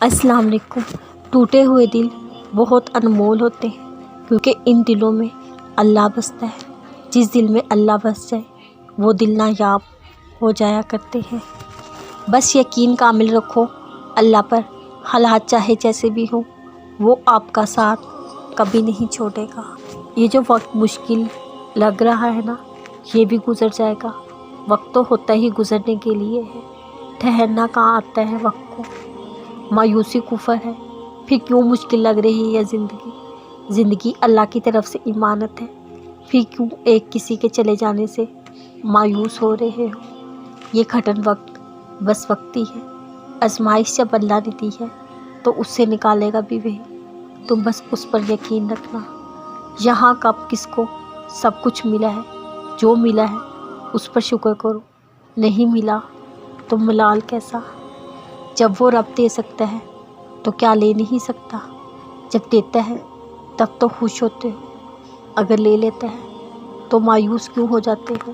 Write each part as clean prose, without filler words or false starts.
السلام علیکم۔ ٹوٹے ہوئے دل بہت انمول ہوتے ہیں کیونکہ ان دلوں میں اللہ بستا ہے۔ جس دل میں اللہ بس جائے وہ دل نایاب ہو جایا کرتے ہیں۔ بس یقین کامل رکھو اللہ پر، حالات چاہے جیسے بھی ہوں وہ آپ کا ساتھ کبھی نہیں چھوڑے گا۔ یہ جو وقت مشکل لگ رہا ہے نا، یہ بھی گزر جائے گا۔ وقت تو ہوتا ہی گزرنے کے لیے ہے، ٹھہرنا کہاں آتا ہے وقت کو۔ مایوسی کفر ہے، پھر کیوں مشکل لگ رہی ہے زندگی۔ زندگی اللہ کی طرف سے امانت ہے، پھر کیوں ایک کسی کے چلے جانے سے مایوس ہو رہے ہو۔ یہ گھٹن وقت بس وقتی ہے، آزمائش جب اللہ نے دی ہے تو اس سے نکالے گا بھی وہی۔ تم بس اس پر یقین رکھنا۔ یہاں کب کس کو سب کچھ ملا ہے، جو ملا ہے اس پر شکر کرو، نہیں ملا تو ملال کیسا۔ جب وہ رب دے سکتا ہے تو کیا لے نہیں سکتا۔ جب دیتا ہے تب تو خوش ہوتے ہو، اگر لے لیتا ہے تو مایوس کیوں ہو جاتے ہو۔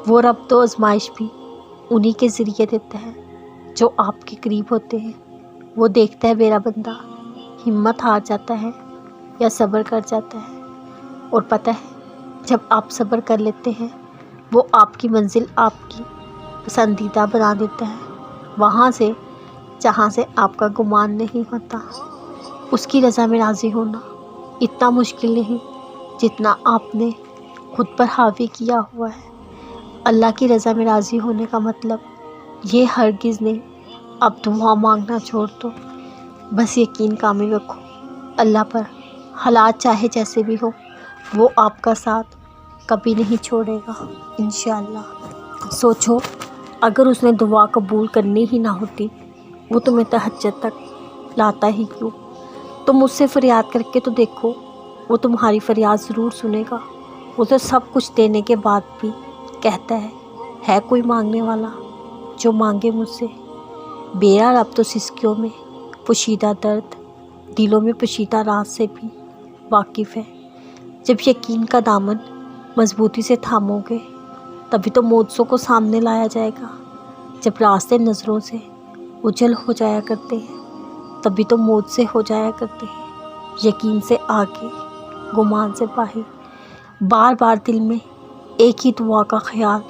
وہ رب تو آزمائش بھی انہی کے ذریعے دیتا ہے جو آپ کے قریب ہوتے ہیں۔ وہ دیکھتا ہے میرا بندہ ہمت ہار جاتا ہے یا صبر کر جاتا ہے، اور پتہ ہے جب آپ صبر کر لیتے ہیں وہ آپ کی منزل آپ کی پسندیدہ بنا دیتا ہے، وہاں سے جہاں سے آپ کا گمان نہیں ہوتا۔ اس کی رضا میں راضی ہونا اتنا مشکل نہیں جتنا آپ نے خود پر حاوی کیا ہوا ہے۔ اللہ کی رضا میں راضی ہونے کا مطلب یہ ہرگز نہیں اب دعا مانگنا چھوڑ دو۔ بس یقین کامل رکھو اللہ پر، حالات چاہے جیسے بھی ہو وہ آپ کا ساتھ کبھی نہیں چھوڑے گا انشاءاللہ۔ سوچو اگر اس نے دعا قبول کرنی ہی نہ ہوتی وہ تمہیں تہجد تک لاتا ہی کیوں۔ تم اس سے فریاد کر کے تو دیکھو، وہ تمہاری فریاد ضرور سنے گا۔ وہ تو سب کچھ دینے کے بعد بھی کہتا ہے کوئی مانگنے والا جو مانگے مجھ سے۔ میرا رب تو سسکیوں میں پوشیدہ درد، دلوں میں پوشیدہ راز سے بھی واقف ہے۔ جب یقین کا دامن مضبوطی سے تھامو گے تبھی تو معجزوں کو سامنے لایا جائے گا۔ جب راستے نظروں سے اجل ہو جایا کرتے ہیں تبھی تو معجزے ہو جایا کرتے ہیں۔ یقین سے آگے، گمان سے باہر، بار بار دل میں ایک ہی دعا کا خیال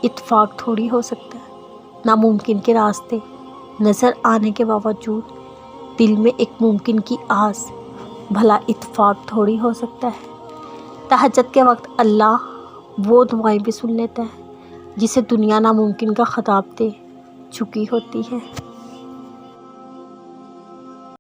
اتفاق تھوڑی ہو سکتا ہے۔ ناممکن کے راستے نظر آنے کے باوجود دل میں ایک ممکن کی آس، بھلا اتفاق تھوڑی ہو سکتا ہے۔ تہجد کے وقت اللہ وہ دعائیں بھی سن لیتا ہے جسے دنیا ناممکن کا خطاب دے چکی ہوتی ہے۔